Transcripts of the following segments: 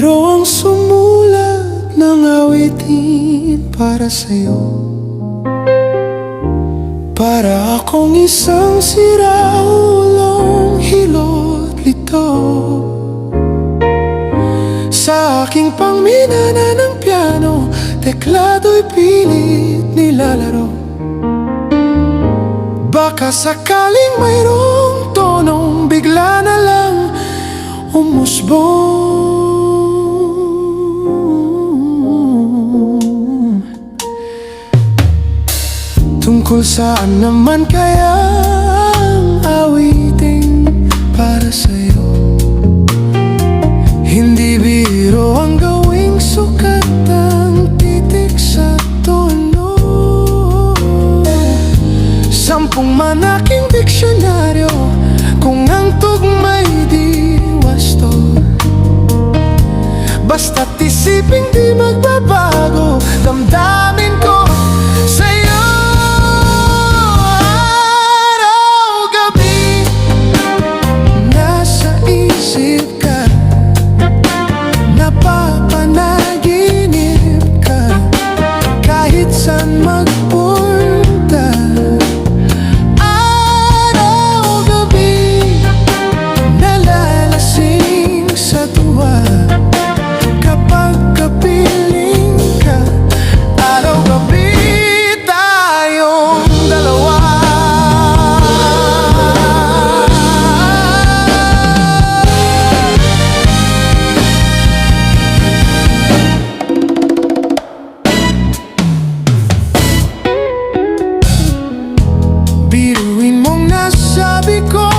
biro ang sumulat ng awitin para sa'yo. Para akong isang siraulong hilot lito sa aking pangminana ng piano, teklado'y pilit nilalaro. Baka sakaling mayroong tonong bigla na lang umusbong. Tungkol saan naman kaya ang awiting para sa'yo? Hindi biro ang gawing sukat ang titik sa tono. 10 manaking diksyonaryo kung ang tugma'y di wasto. Basta't isiping di magbabago damdamin ko sa'yo. Araw-gabi nasa isip ka, napapanaginip ka, kahit saan magpunta. Araw-gabi nalalasing sa tuwa kapag kapiling ka. Araw-gabi tayong dalawa. Biruin mong nasabi ko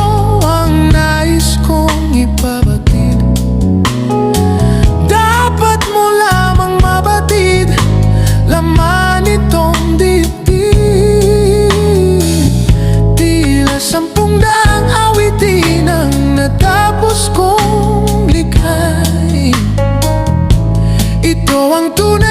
ang nais kong ipabatid. Dapat mo lamang mabatid laman itong dibdib. Tila 10 daang awitin ang natapos kong likhain. Ito ang tunay